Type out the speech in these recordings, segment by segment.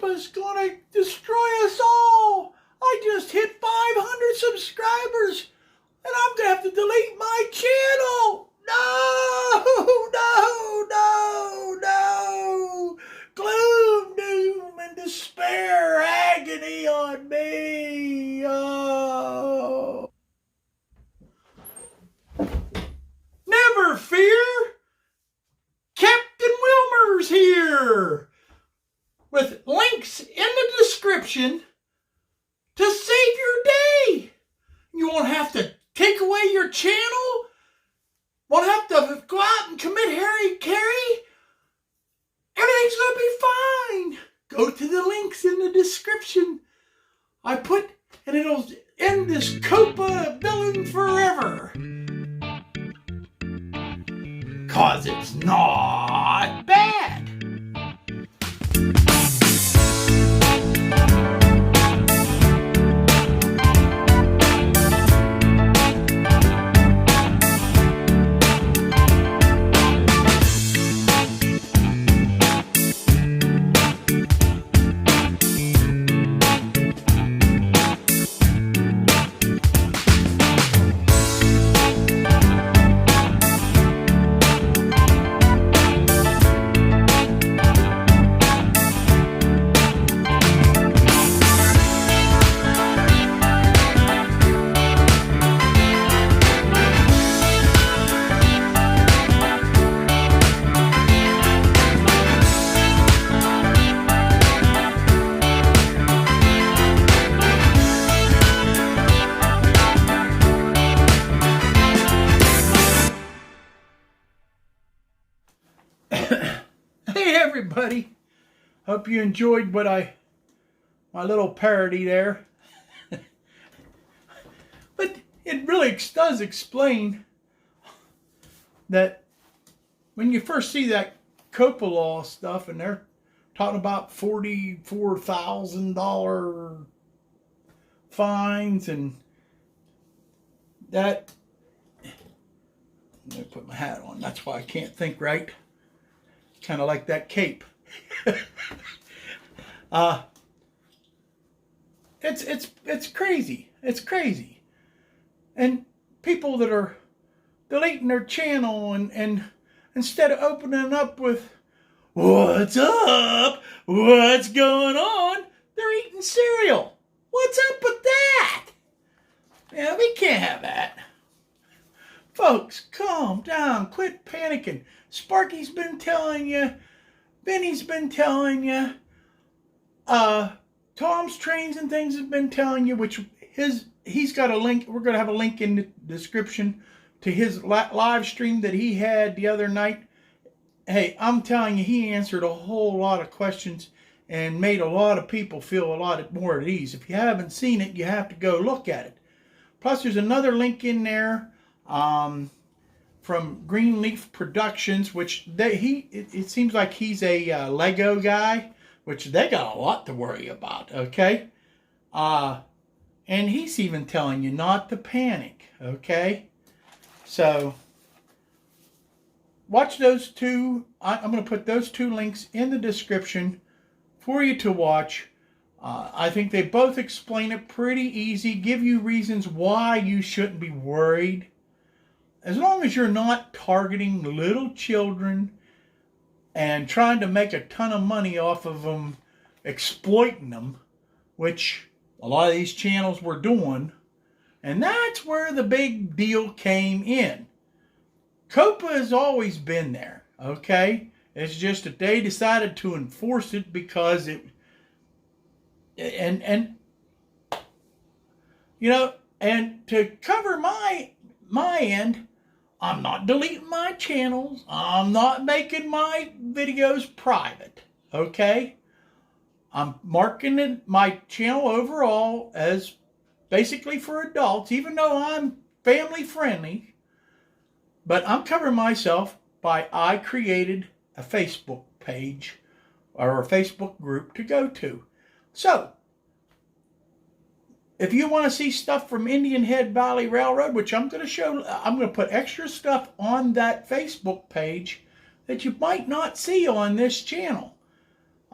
COPPA's gonna destroy us all. I just hit 500 subscribers and I'm gonna have to delete my channel. No, no, no, no. Gloom, doom, and despair, agony on me. Oh. Never fear. Captain Wilmer's here with links in the description to save your day. You won't have to take away your channel. Won't have to go out and commit harry-carry. Everything's going to be fine. Go to the links in the description. I put, and it'll end this COPPA villain forever. 'Cause it's not bad. Hey everybody, hope you enjoyed my little parody there. But it really does explain that when you first see that COPPA law stuff and they're talking about $44,000 fines and that, let me put my hat on, that's why I can't think right. Kind of like that cape. It's crazy. It's crazy. And people that are deleting their channel and instead of opening up with "What's up? What's going on?" they're eating cereal. What's up with that? Yeah, we can't have that. Folks, calm down. Quit panicking. Sparky's been telling you. Benny's been telling you. Tom's Trains and Things have been telling you, which he's got a link. We're going to have a link in the description to his live stream that he had the other night. Hey, I'm telling you, he answered a whole lot of questions and made a lot of people feel a lot more at ease. If you haven't seen it, you have to go look at it. Plus, there's another link in there from Greenleaf Productions, which it seems like he's a Lego guy, which they got a lot to worry about, okay? And he's even telling you not to panic, okay? So, watch those two. I'm going to put those two links in the description for you to watch. I think they both explain it pretty easy, give you reasons why you shouldn't be worried. As long as you're not targeting little children and trying to make a ton of money off of them, exploiting them, which a lot of these channels were doing, and that's where the big deal came in. COPPA has always been there, okay? It's just that they decided to enforce it because it, and you know, and to cover my end, I'm not deleting my channels. I'm not making my videos private, okay? I'm marking my channel overall as basically for adults, even though I'm family friendly. But I'm covering myself by I created a Facebook page or a Facebook group to go to. So, if you want to see stuff from Indian Head Valley Railroad, which I'm going to show, I'm going to put extra stuff on that Facebook page that you might not see on this channel.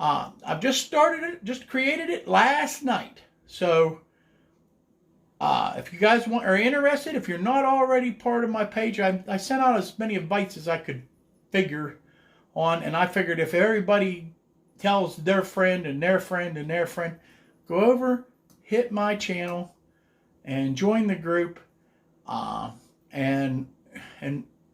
I've just started it, just created it last night. So if you guys are interested, if you're not already part of my page, I sent out as many invites as I could figure on, and I figured if everybody tells their friend and their friend and their friend, go over, hit my channel, and join the group, and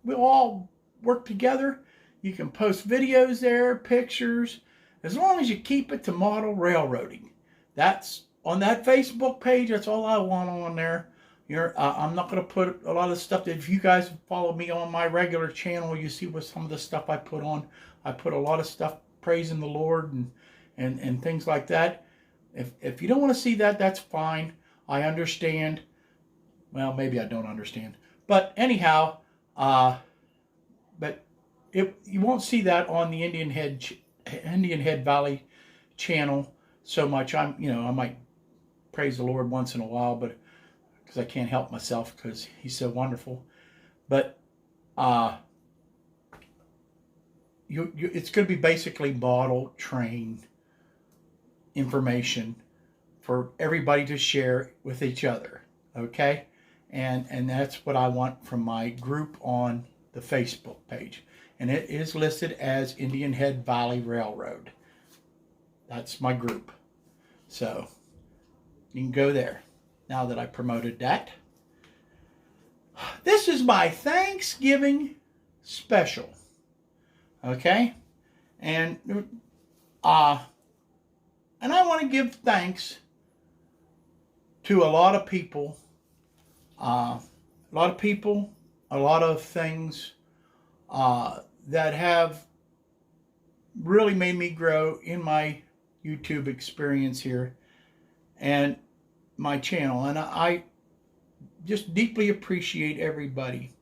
we'll all work together. You can post videos there, pictures, as long as you keep it to model railroading. That's on that Facebook page. That's all I want on there. I'm not going to put a lot of stuff that, if you guys follow me on my regular channel, you see what some of the stuff I put on. I put a lot of stuff praising the Lord and things like that. If you don't want to see that, that's fine. I understand. Well, maybe I don't understand. But anyhow, but you won't see that on the Indian Head Valley channel so much. I might praise the Lord once in a while, but because I can't help myself because He's so wonderful. But it's going to be basically model train information for everybody to share with each other, okay? And that's what I want from my group on the Facebook page. And it is listed as Indian Head Valley Railroad. That's my group. So you can go there now that I promoted that. This is my Thanksgiving special, okay? And I want to give thanks to a lot of people, a lot of things that have really made me grow in my YouTube experience here and my channel. And I just deeply appreciate everybody.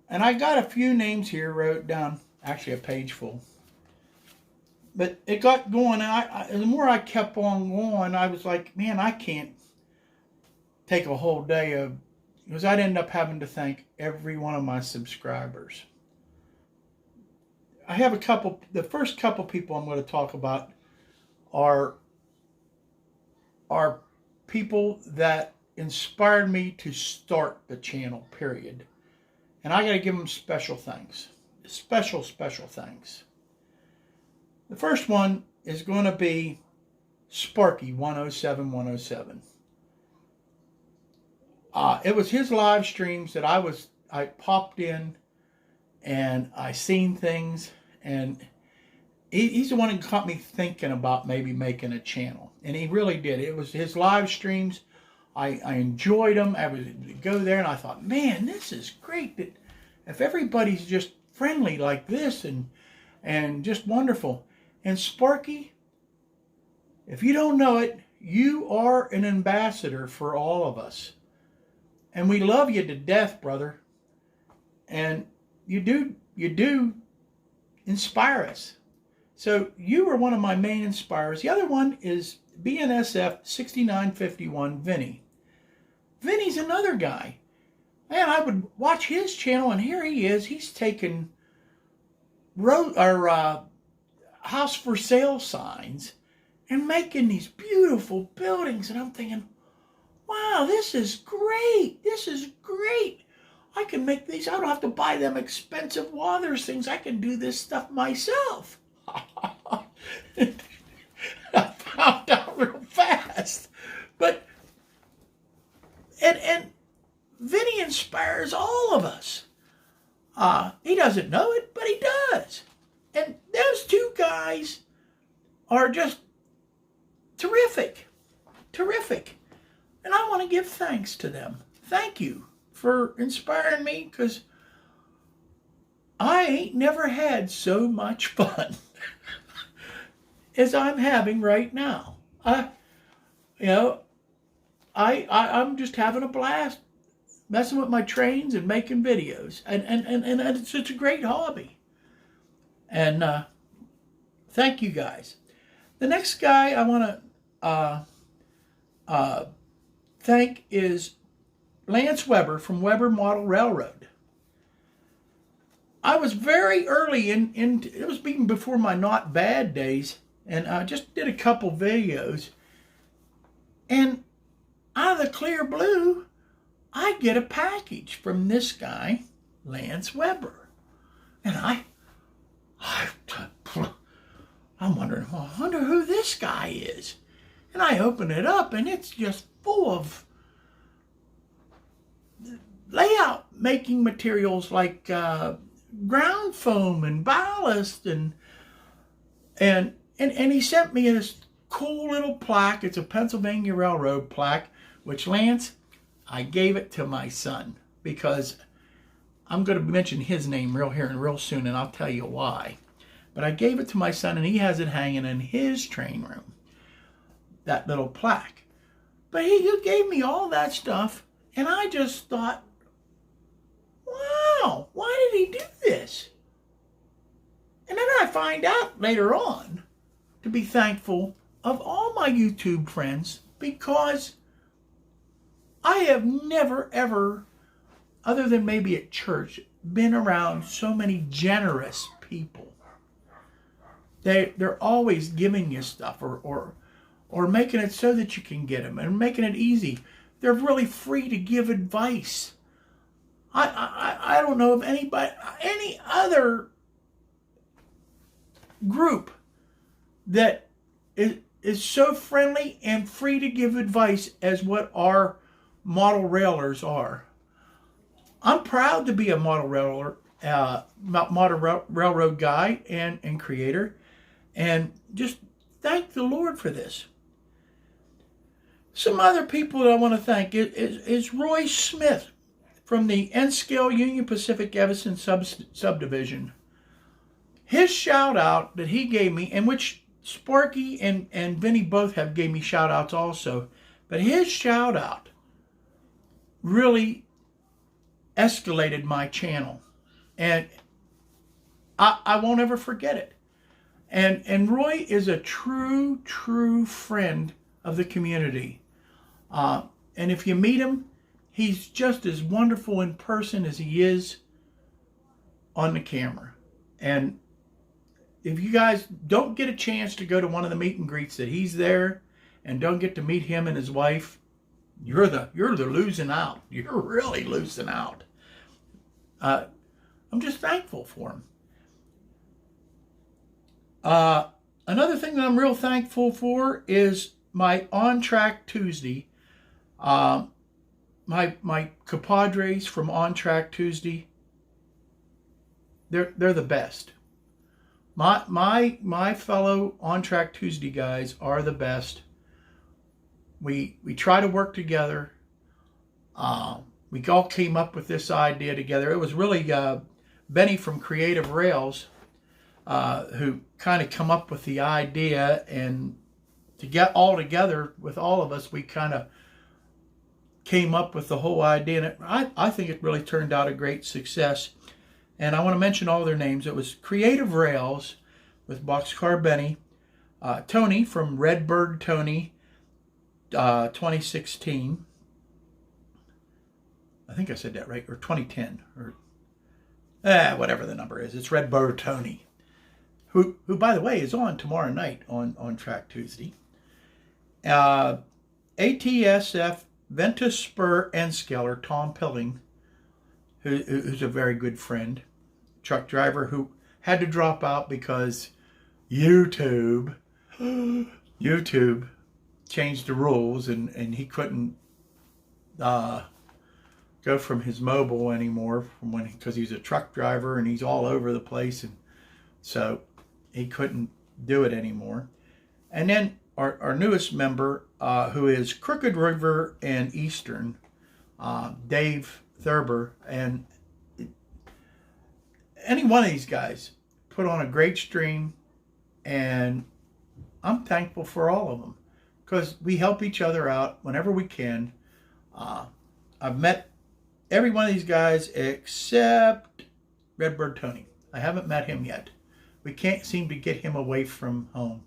And I got a few names here, wrote down, actually a page full. But it got going, and the more I kept on going, I was like, man, I can't take a whole day because I'd end up having to thank every one of my subscribers. I have the first couple people I'm going to talk about are people that inspired me to start the channel, period. And I got to give them special thanks. Special thanks. The first one is going to be Sparky 107. It was his live streams that I popped in and I seen things, and he's the one that got me thinking about maybe making a channel. And he really did. It was his live streams. I enjoyed them. I would go there and I thought, man, this is great. That if everybody's just friendly like this and just wonderful. And Sparky, if you don't know it, you are an ambassador for all of us. And we love you to death, brother. And you do inspire us. So you were one of my main inspirers. The other one is BNSF 6951 Vinny. Vinny's another guy. Man, I would watch his channel, and here he is. He's taking house for sale signs and making these beautiful buildings. And I'm thinking, wow, this is great. This is great. I can make these. I don't have to buy them expensive Wathers things. I can do this stuff myself. I found out real fast. But and Vinny inspires all of us. He doesn't know it, but he does. And those two guys are just terrific. Terrific. And I want to give thanks to them. Thank you for inspiring me, because I ain't never had so much fun as I'm having right now. I'm just having a blast messing with my trains and making videos. And it's a great hobby. And thank you guys. The next guy I want to thank is Lance Weber from Weber Model Railroad. I was very early it was even before my Not Bad days, and I just did a couple videos. And out of the clear blue, I get a package from this guy, Lance Weber. And I'm wondering, well, I wonder who this guy is. And I open it up, and it's just full of layout making materials like ground foam and ballast, and he sent me this cool little plaque. It's a Pennsylvania Railroad plaque, which, Lance, I gave it to my son, because I'm going to mention his name real soon, and I'll tell you why. But I gave it to my son, and he has it hanging in his train room, that little plaque. But he gave me all that stuff, and I just thought, wow, why did he do this? And then I find out later on to be thankful of all my YouTube friends, because I have never, ever, other than maybe at church, been around so many generous people. They're always giving you stuff, or making it so that you can get them, and making it easy. They're really free to give advice. I don't know of any other group that is so friendly and free to give advice as what our model railers are. I'm proud to be a model railroad guy and creator, and just thank the Lord for this. Some other people that I want to thank is Roy Smith from the N-Scale Union Pacific Evanston subdivision. His shout out that he gave me, and which Sparky and Vinny both have gave me shout outs also, but his shout out really escalated my channel, and I won't ever forget it. And Roy is a true friend of the community. And if you meet him, he's just as wonderful in person as he is on the camera. And if you guys don't get a chance to go to one of the meet and greets that he's there, and don't get to meet him and his wife, you're the losing out. You're really losing out. I'm just thankful for him. Another thing that I'm real thankful for is my On Track Tuesday. My compadres from On Track Tuesday, they're the best. My fellow On Track Tuesday guys are the best. We try to work together. We all came up with this idea together. It was really Benny from Creative Rails who kind of come up with the idea, and to get all together with all of us, we kind of came up with the whole idea, and I think it really turned out a great success. And I want to mention all their names. It was Creative Rails with Boxcar Benny, Tony from Redbird Tony 2016. I think I said that right, or 2010, or whatever the number is. It's Redbird Tony, who by the way is on tomorrow night on Track Tuesday. ATSF Ventus Spur N-Scaler Tom Pilling, who's a very good friend, truck driver who had to drop out because YouTube changed the rules, and he couldn't go from his mobile anymore because he's a truck driver and he's all over the place, and so he couldn't do it anymore. And then our newest member, who is Crooked River and Eastern, Dave Thurber, and any one of these guys put on a great stream, and I'm thankful for all of them because we help each other out whenever we can. I've met every one of these guys except Redbird Tony. I haven't met him yet. We can't seem to get him away from home.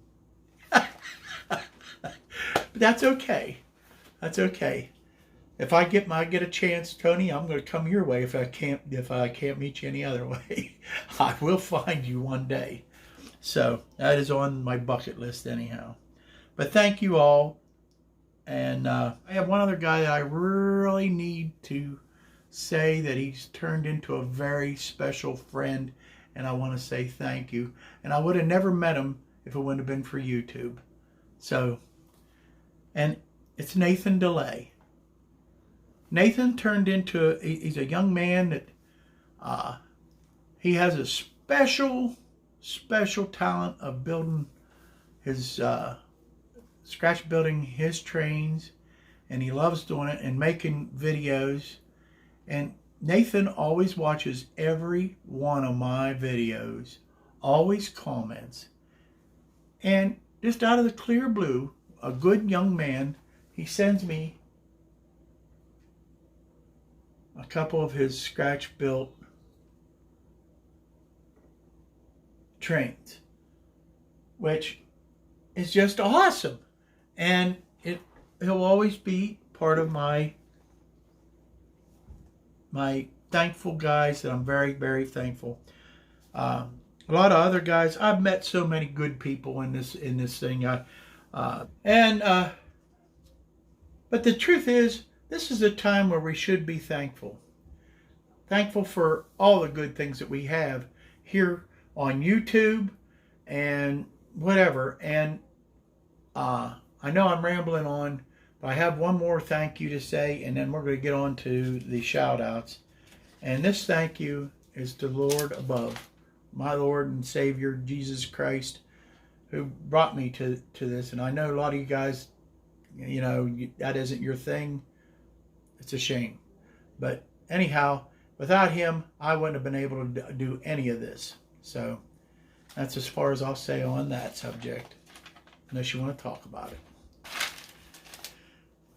But that's okay. That's okay. If I get a chance, Tony, I'm going to come your way. If I can't meet you any other way, I will find you one day. So that is on my bucket list anyhow. But thank you all. And I have one other guy that I really need to say that he's turned into a very special friend. And I want to say thank you. And I would have never met him if it wouldn't have been for YouTube. So, and it's Nathan DeLay. Nathan turned into, he's a young man that he has a special talent of building his, scratch building his trains. And he loves doing it and making videos. And Nathan always watches every one of my videos, always comments. And just out of the clear blue, a good young man, he sends me a couple of his scratch-built trains, which is just awesome. And he'll always be part of my thankful guys that I'm very, very thankful. A lot of other guys, I've met so many good people in this thing. But the truth is, this is a time where we should be thankful. Thankful for all the good things that we have here on YouTube and whatever. And I know I'm rambling on, but I have one more thank you to say, and then we're going to get on to the shout outs. And this thank you is to Lord above, my Lord and Savior, Jesus Christ, who brought me to this. And I know a lot of you guys, you know, that isn't your thing. It's a shame. But anyhow, without him, I wouldn't have been able to do any of this. So that's as far as I'll say on that subject, unless you want to talk about it.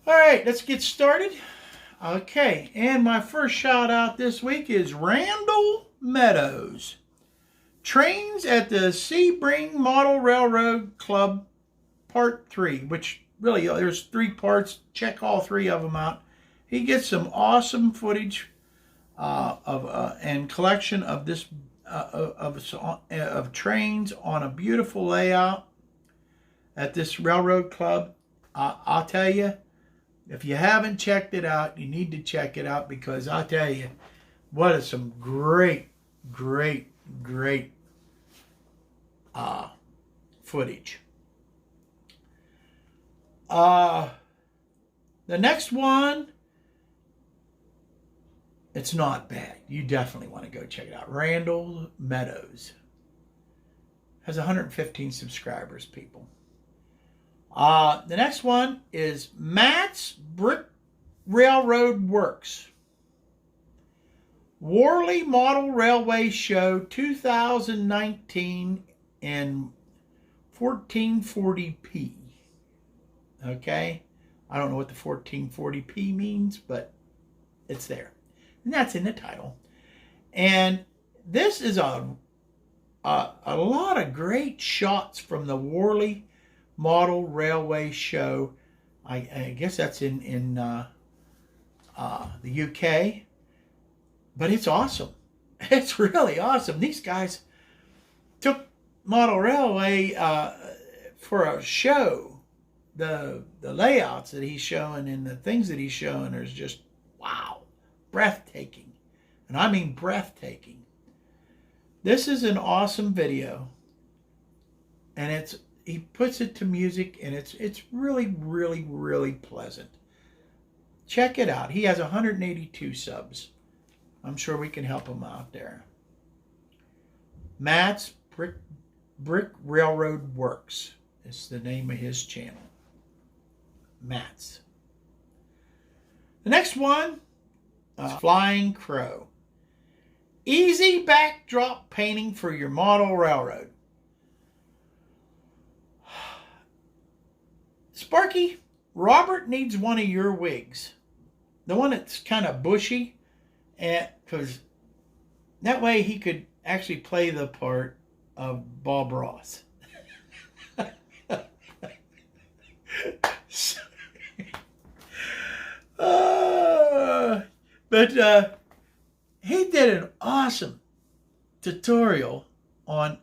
All right, let's get started. Okay, and my first shout out this week is Randall Meadows. Trains at the Sebring Model Railroad Club, Part 3, which really, there's 3 parts. Check all 3 of them out. He gets some awesome footage and collection of this of trains on a beautiful layout at this railroad club. I'll tell you, if you haven't checked it out, you need to check it out, because I'll tell you, what is some great footage. The next one, it's not bad. You definitely want to go check it out. Randall Meadows has 115 subscribers, people. The next one is Matt's Brick Railroad Works. Worley Model Railway Show 2019 in 1440p. Okay? I don't know what the 1440p means, but it's there. And that's in the title. And this is a lot of great shots from the Worley Model Railway Show. I guess that's in the UK. But it's awesome. It's really awesome. These guys took Model Railway for a show. The layouts that he's showing and the things that he's showing is just, wow, breathtaking. And I mean breathtaking. This is an awesome video. And he puts it to music, and it's really pleasant. Check it out. He has 182 subs. I'm sure we can help him out there. Matt's Brick Railroad Works is the name of his channel. Matt's. The next one is Flying Crow. Easy backdrop painting for your model railroad. Sparky, Robert needs one of your wigs. The one that's kind of bushy, because that way he could actually play the part of Bob Ross. But he did an awesome tutorial on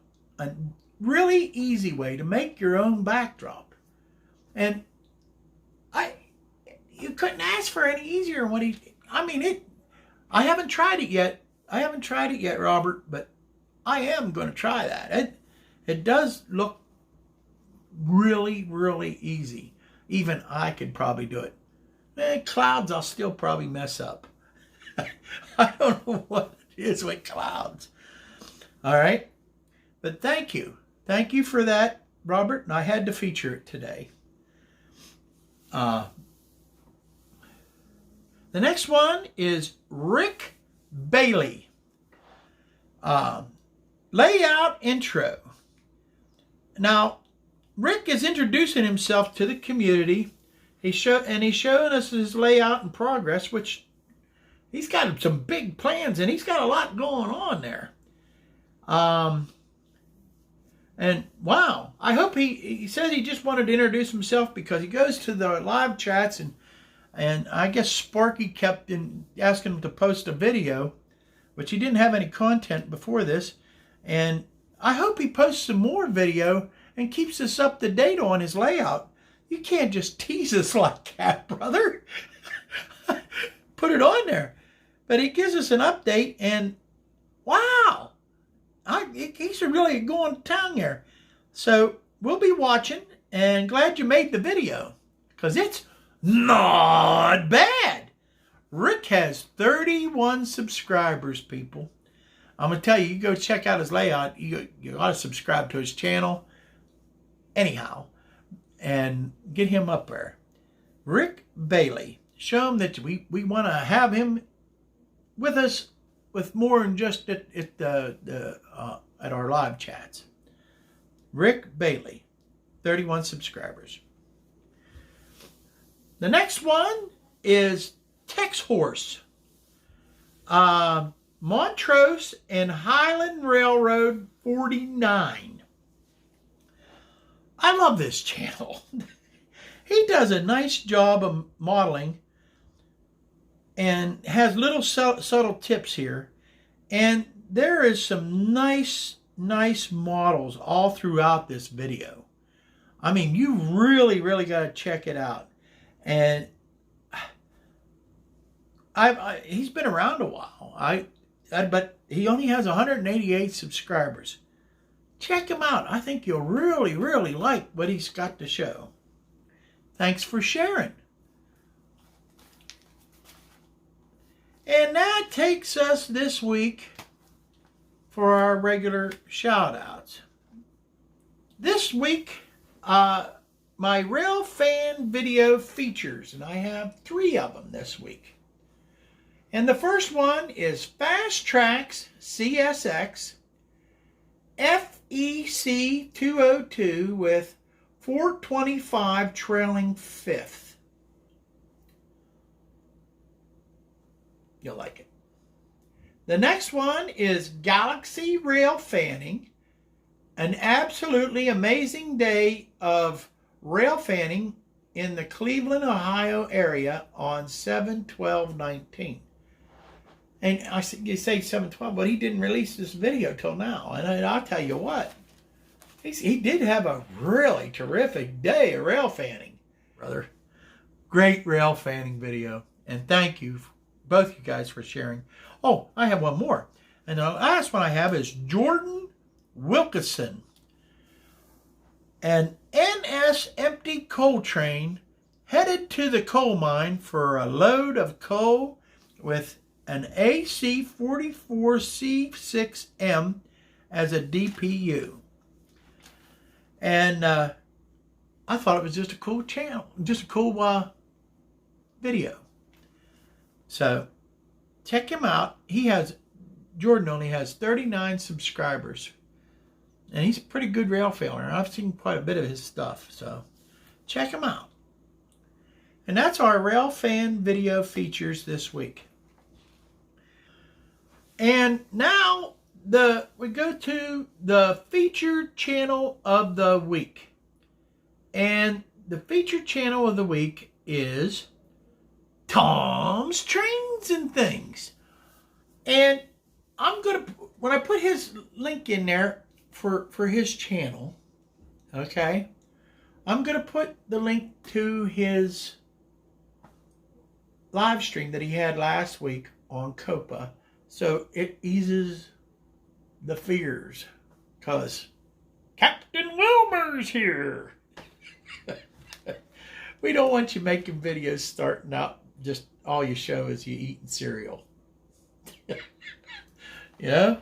really easy way to make your own backdrop. And you couldn't ask for any easier than what I haven't tried it yet. Robert, but I am going to try that. It does look really, really easy. Even I could probably do it. Clouds, I'll still probably mess up. I don't know what it is with clouds. All right. But thank you. Thank you for that, Robert. And I had to feature it today. The next one is Rick Bailey. Layout intro. Now, Rick is introducing himself to the community. He's showing us his layout and progress, which he's got some big plans and he's got a lot going on there. And wow, I hope he said he just wanted to introduce himself because he goes to the live chats and I guess Sparky kept asking him to post a video, which he didn't have any content before this. And I hope he posts some more video and keeps us up to date on his layout. You can't just tease us like that, brother. Put it on there. But he gives us an update and wow, he's really going to town there. So we'll be watching and glad you made the video because it's not bad. Rick has 31 subscribers, people. I'm going to tell you, you go check out his layout. You ought to subscribe to his channel anyhow and get him up there. Rick Bailey. Show him that we want to have him with us with more than just at our live chats. Rick Bailey, 31 subscribers. The next one is Tex Horse. Montrose and Highland Railroad 49. I love this channel. He does a nice job of modeling and has little subtle tips here. And there is some nice models all throughout this video. I mean, you really got to check it out. And he's been around a while. But he only has 188 subscribers. Check him out. I think you'll really like what he's got to show. Thanks for sharing. And that takes us this week for our regular shout outs. This week, my Railfan video features, and I have 3 of them this week. And the first one is Fast Tracks CSX FEC 202 with 425 trailing 5th. You'll like it. The next one is Galaxy Rail Fanning, an absolutely amazing day of rail fanning in the Cleveland, Ohio area on 7/12/19. And you say 7/12, but he didn't release this video till now. And I'll tell you what, he did have a really terrific day of rail fanning, brother. Great rail fanning video. And thank you, both you guys, for sharing. Oh, I have one more. And the last one I have is Jordan Wilkinson. An NS empty coal train headed to the coal mine for a load of coal with an AC44C6M as a DPU. And I thought it was just a cool channel, just a cool video. So check him out. Jordan only has 39 subscribers. And he's a pretty good rail failure. I've seen quite a bit of his stuff. So check him out. And that's our Railfan video features this week. And now we go to the featured channel of the week. And the featured channel of the week is Tom's Trains and Things. And I'm going to, when I put his link in there for his channel, okay, I'm going to put the link to his live stream that he had last week on COPPA, so it eases the fears, because Captain Wilbur's here. We don't want you making videos starting out just all you show is you eating cereal. Yeah?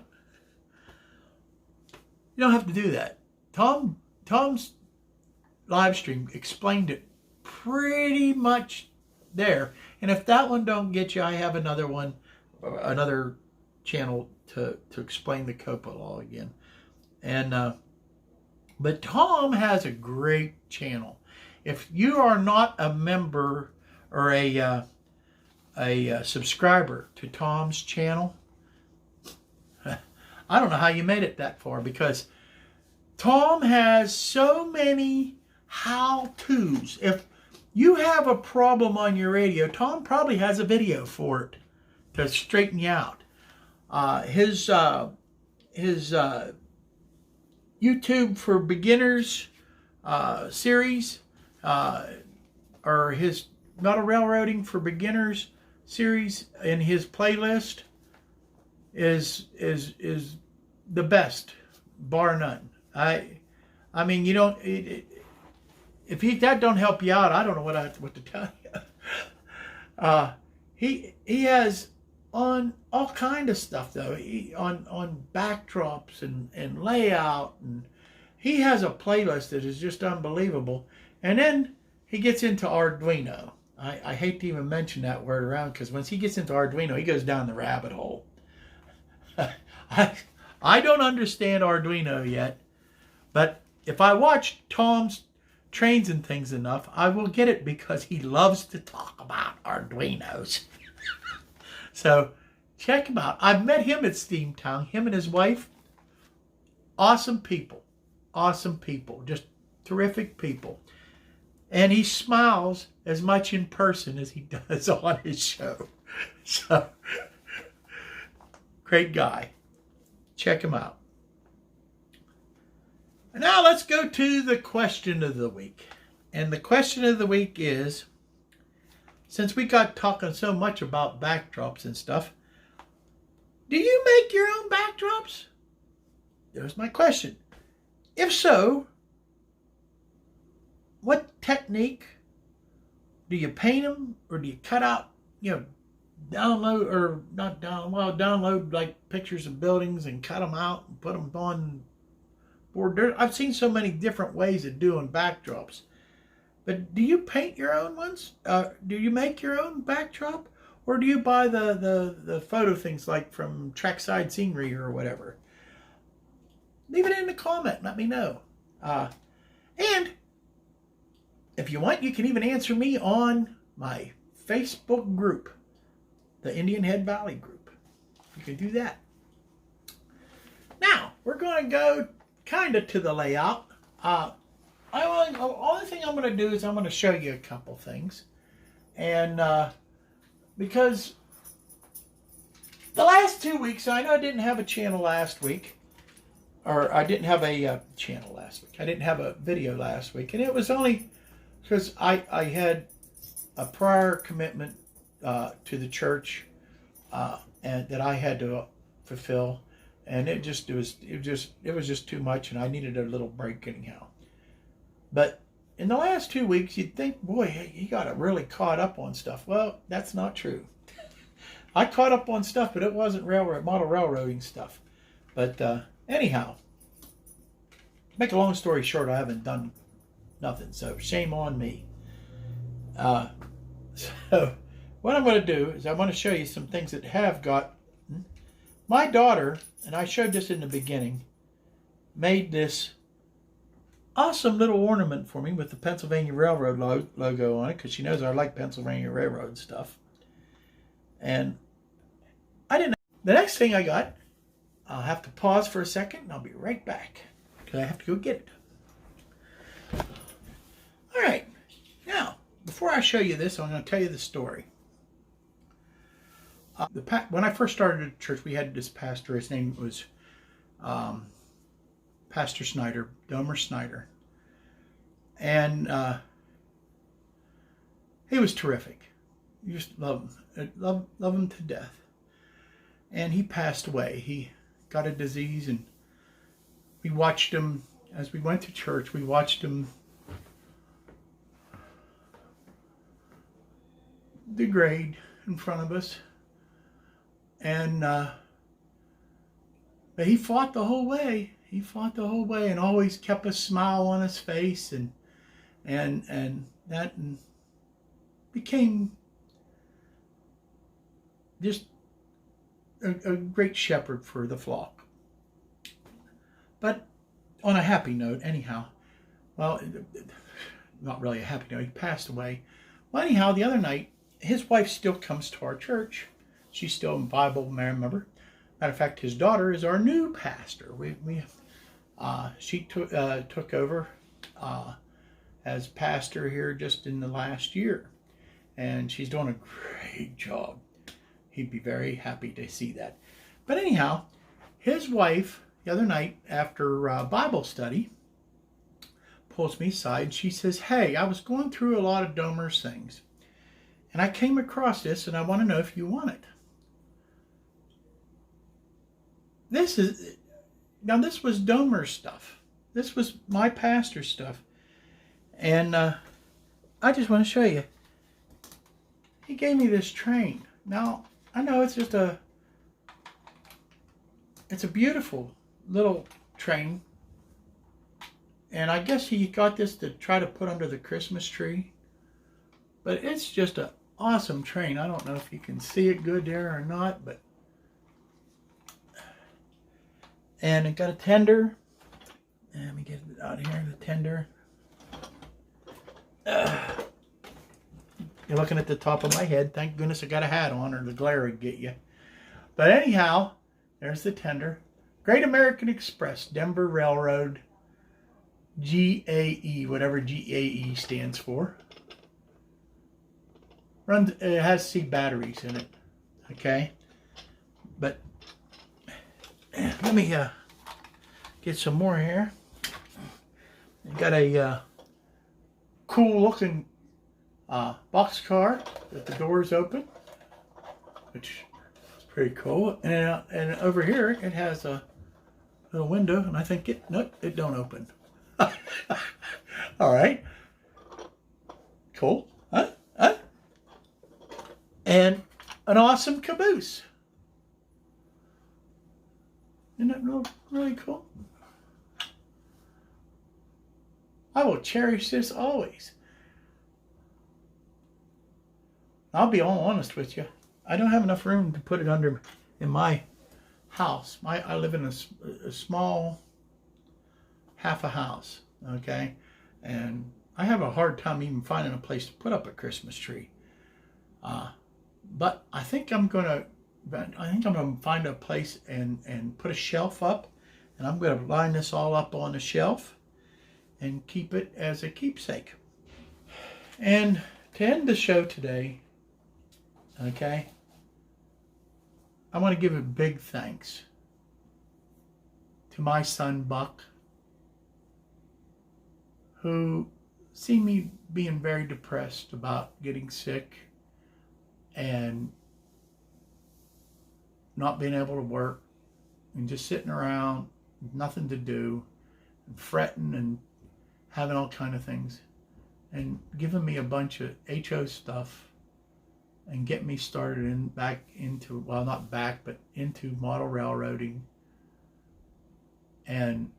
You don't have to do that. Tom's live stream explained it pretty much there. And if that one don't get you, I have another one, another channel to explain the COPPA law again. And but Tom has a great channel. If you are not a member or a subscriber to Tom's channel, I don't know how you made it that far, because Tom has so many how-tos. If you have a problem on your radio, Tom probably has a video for it to straighten you out. His YouTube for Beginners series, or his Metal Railroading for Beginners series in his playlist is the best, bar none. I mean, you don't. If that don't help you out, I don't know what to tell you. He has on all kind of stuff though. On backdrops and layout, and he has a playlist that is just unbelievable. And then he gets into Arduino. I hate to even mention that word around, because once he gets into Arduino, he goes down the rabbit hole. I don't understand Arduino yet, but if I watch Tom's Trains and Things enough, I will get it, because he loves to talk about Arduinos. So check him out. I've met him at Steamtown, him and his wife. Awesome people. Awesome people. Just terrific people. And he smiles as much in person as he does on his show. So, great guy. Check him out. And now let's go to the question of the week. And the question of the week is, since we got talking so much about backdrops and stuff, do you make your own backdrops? There's my question. If so, what technique? Do you paint them, or do you cut out, download, or not download, well, download like pictures of buildings and cut them out and put them on board? I've seen so many different ways of doing backdrops. But do you paint your own ones? Do you make your own backdrop? Or do you buy the photo things like from Trackside Scenery or whatever? Leave it in the comment. Let me know. And if you want, you can even answer me on my Facebook group, the Indian Head Valley group. You can do that. Now, we're going to go kind of to the layout. The only thing I'm going to do is I'm going to show you a couple things. And because the last 2 weeks, I know I didn't have a channel last week. Or I didn't have a channel last week. I didn't have a video last week. And it was only because I had a prior commitment to the church and that I had to fulfill. And it was just too much, and I needed a little break anyhow. But in the last 2 weeks, you'd think, boy, he got really caught up on stuff. Well, that's not true. I caught up on stuff, but it wasn't model railroading stuff. But anyhow, make a long story short, I haven't done nothing, so shame on me. So what I'm going to do is I want to show you some things that have got. My daughter, and I showed this in the beginning, made this awesome little ornament for me with the Pennsylvania Railroad logo on it, because she knows I like Pennsylvania Railroad stuff. And I didn't know. The next thing I got, I'll have to pause for a second, and I'll be right back, because I have to go get it. All right. Now, before I show you this, I'm going to tell you the story. When I first started at church, we had this pastor. His name was Pastor Snyder, Domer Snyder. And he was terrific. You just love him. Love him to death. And he passed away. He got a disease, and we watched him, as we went to church, we watched him degrade in front of us. And but he fought the whole way. He fought the whole way and always kept a smile on his face, and that became just a great shepherd for the flock. But on a happy note, anyhow, well, not really a happy note, he passed away. Well, anyhow, the other night, his wife still comes to our church. She's still a Bible member. Matter of fact, his daughter is our new pastor. She took over as pastor here just in the last year, and she's doing a great job. He'd be very happy to see that. But anyhow, his wife the other night after Bible study pulls me aside. She says, "Hey, I was going through a lot of Domer's things, and I came across this, and I want to know if you want it." This was Domer's stuff. This was my pastor's stuff. And I just want to show you. He gave me this train. Now, I know it's a beautiful little train. And I guess he got this to try to put under the Christmas tree. But it's just an awesome train. I don't know if you can see it good there or not, but and it got a tender. Let me get it out here, the tender. You're looking at the top of my head. Thank goodness I got a hat on, or the glare would get you. But anyhow, there's the tender. Great American Express, Denver Railroad, GAE, whatever GAE stands for. It has C batteries in it. Okay? But let me get some more here. Got a cool looking boxcar with the doors open, which is pretty cool. And over here it has a little window, and I think nope, it don't open. All right, cool. And an awesome caboose. Isn't that really cool? I will cherish this always. I'll be all honest with you. I don't have enough room to put it under in my house. I live in a small half a house, okay? And I have a hard time even finding a place to put up a Christmas tree. But I think I'm gonna find a place and put a shelf up, and I'm gonna line this all up on the shelf and keep it as a keepsake. And to end the show today, okay, I want to give a big thanks to my son Buck, who see me being very depressed about getting sick and not being able to work and just sitting around, nothing to do, and fretting and having all kind of things, and giving me a bunch of HO stuff and get me started back into, well, not back, but into model railroading. And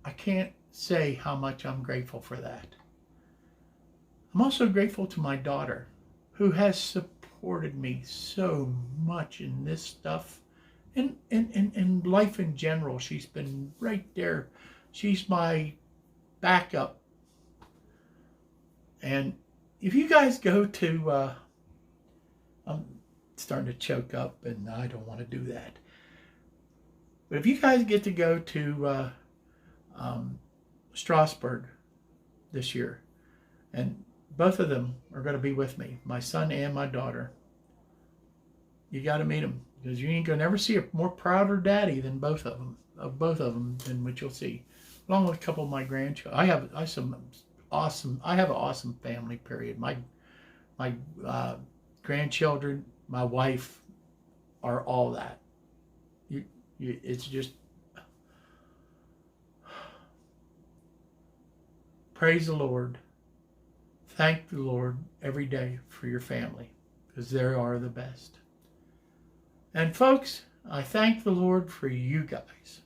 I can't say how much I'm grateful for that. I'm also grateful to my daughter, who has supported me so much in this stuff. In life in general. She's been right there. She's my backup. And if you guys go to, I'm starting to choke up, and I don't want to do that. But if you guys get to go to Strasbourg this year, and both of them are going to be with me, my son and my daughter, you got to meet them. because you ain't gonna never see a more prouder daddy than both of them, than what you'll see, along with a couple of my grandchildren. I have an awesome family. Period. My grandchildren, my wife, are all that. It's just praise the Lord. Thank the Lord every day for your family, because they are the best. And folks, I thank the Lord for you guys.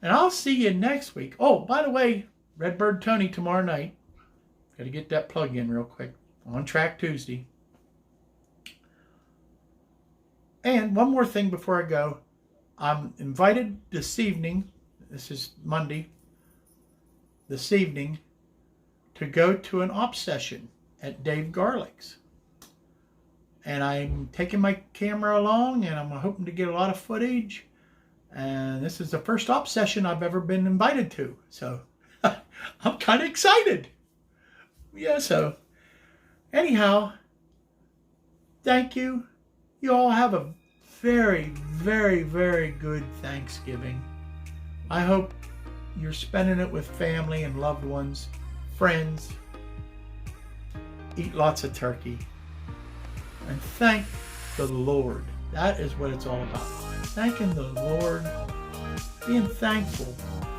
And I'll see you next week. Oh, by the way, Redbird Tony tomorrow night. Got to get that plug in real quick. On Track Tuesday. And one more thing before I go. I'm invited this evening, this is Monday, this evening, to go to an op session at Dave Garlick's. And I'm taking my camera along, and I'm hoping to get a lot of footage. And this is the first op session I've ever been invited to. So I'm kind of excited. Yeah, so anyhow, thank you. You all have a very, very, very good Thanksgiving. I hope you're spending it with family and loved ones, friends. Eat lots of turkey. And thank the Lord. That is what it's all about. Thanking the Lord. Being thankful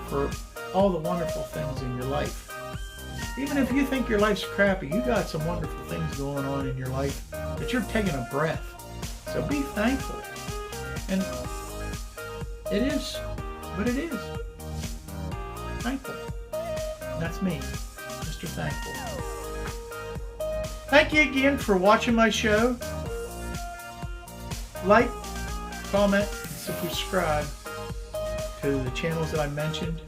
for all the wonderful things in your life. Even if you think your life's crappy, you got some wonderful things going on in your life that you're taking a breath. So be thankful. And it is what it is. Thankful. And that's me, Mr. Thankful. Thank you again for watching my show. Like, comment, and subscribe to the channels that I mentioned.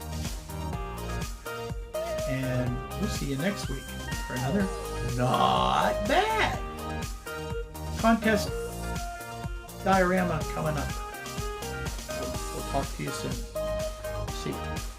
And we'll see you next week for another Not Bad contest diorama coming up. We'll talk to you soon. See you.